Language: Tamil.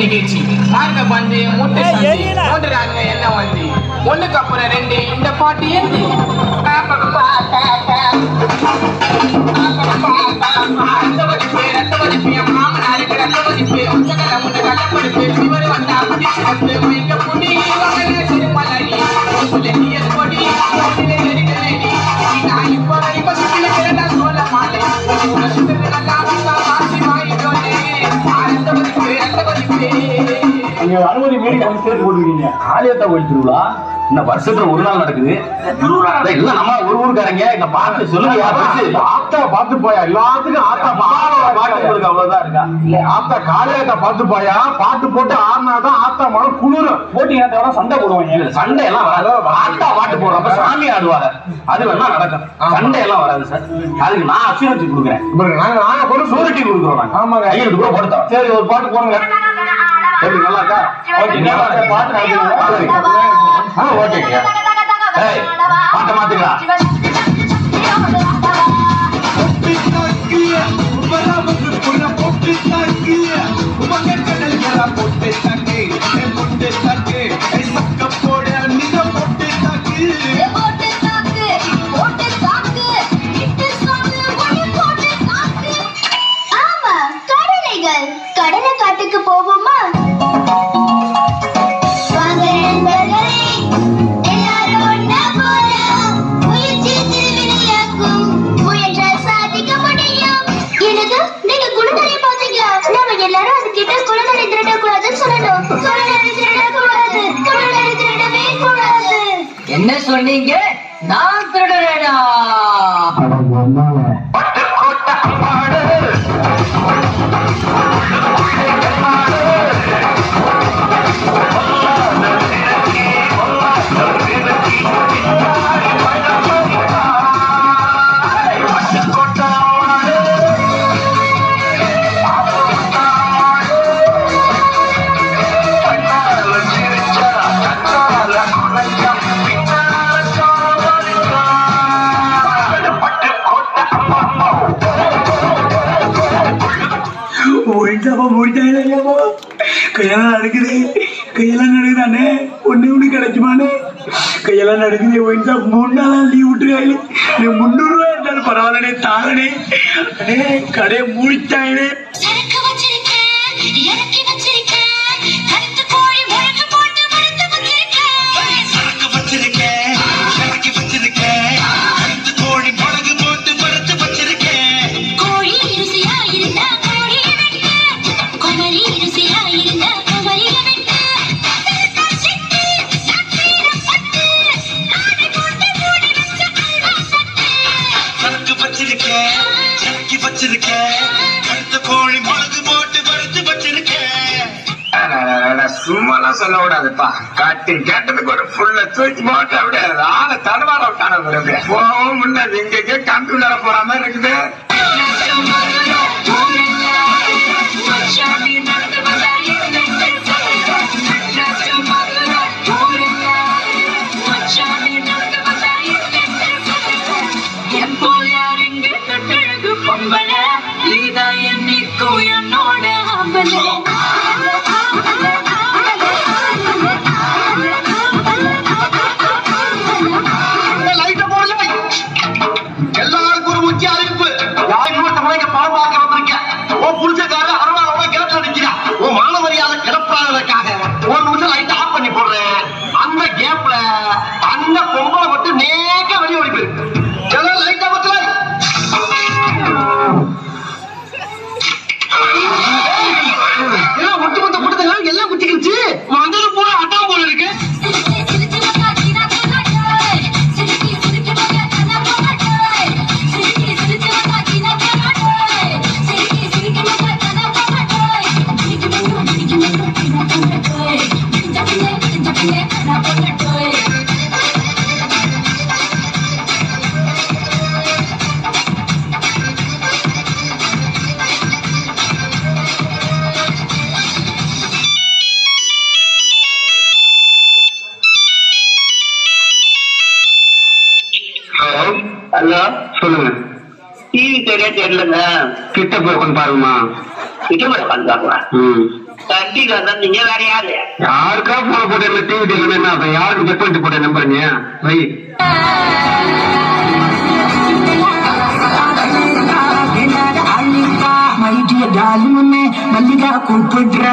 நிகழ்ச்சி மார்க்க பந்து முட்டு சந்தி மூன்றாங்க என்ன வந்து ஒண்ணுக்கு அப்புறம் ரெண்டு இந்த பாட்டு ஏந்து ரத்தவதிப்பு என் மாமனாருக்கு ரத்தவதிப்பு உச்சகல முன்ன கட்டப்படுப்பு சிவரு வந்தா புடி சிறப்பு மைக்க புடி சிறுமலடி கொடி நெருங்கடி நான் இப்ப சுத்தில கிரண்டா சோழ மாலை சுத்தது நல்லா காசி வாங்கிட்டோனே அனுமதி மீறி சேர்த்து போட்டுருக்கீங்க. ஆலயத்தை கோயில் திருவிழா இன்னும் வருஷத்துல ஒரு நாள் நடக்குது. இல்ல நம்ம ஒரு ஊருக்காரங்க இங்க பார்த்து சொல்லுங்க. ஆத்தா பார்த்து போயா எல்லாத்துக்கும் ஆத்தா பாட்டு அவ்வளவுதான் இருக்கா. ஆத்தா காலையத்தை பார்த்து போயா பாட்டு போட்டு ஆடினாதான் ஆத்தா மனம் குளிரும். போட்டிங்க தவிர சண்டை போடுவாங்க. சண்டை எல்லாம் வராது. ஆத்தா பாட்டு போடுறப்ப சாமி ஆடுவாங்க. அது வேணா நடக்கும். சண்டை எல்லாம் வராது சார். அதுக்கு நான் அசூரன்ஸ் கொடுக்குறேன். நாங்க ஒரு சூரிட்டி கொடுக்குறோம். ஆமாங்க ஐயருக்கு கூட போடுத்தோம். சரி ஒரு பாட்டு போடுங்க. எப்படி நல்லா இருக்கா? ஓகே பாட்டு ஓகேங்க. பாட்டை மாத்துங்களா? கடலை காட்டுக்கு போவோமா? என்ன சொன்னீங்க? நான் திருடுறேனா? கையெல்லாம் நடக்குது. கையெல்லாம் நடக்குதானே? ஒண்ணு கிடைக்குமானே? கையெல்லாம் நடக்குது. 3 நாளா லீவ் விட்டுருக்காங்க. 300 ரூபாய் இருந்தாலும் பரவாயில்லனே தானே. அடே கடையை மூடிட்டாங்களே. சும்மாலாம் சொல்ல விடாதுப்பா. காட்டி கேட்டதுக்கு ஒரு ஃபுல்ல தூக்கி போட்டு அப்படியே ஆளை தடவாட விட்டான போகவும் முன்னாடி எங்க கம்ப்யூட்டர போற மாதிரி இருக்குது. அந்த பொம்பளை மட்டும் நேக்க வெளியே ஓடி போயிரு. லைட்டா பத்தல ஒட்டு மொத்த கொடுத்தங்க எல்லாம் குத்திக்கிச்சு. வந்தது பூரா அட்டாம் போல இருக்கு. ஹலோ சொல்லுங்க. டிவி சரியா தெரியலங்க. கிட்ட போய் உட்காந்து பாருங்கம்மா. கிட்ட போய் உட்காந்து பாக்கலாம். தட்டி தான் நீங்க வேற யாரு? யாருக்கா போன போட்டு டிவி தெரியல என்ன அப்ப யாருக்கு செக் பண்ணிட்டு போட்ட நம்புறீங்க? வை மல்லிகா கூப்பிடுற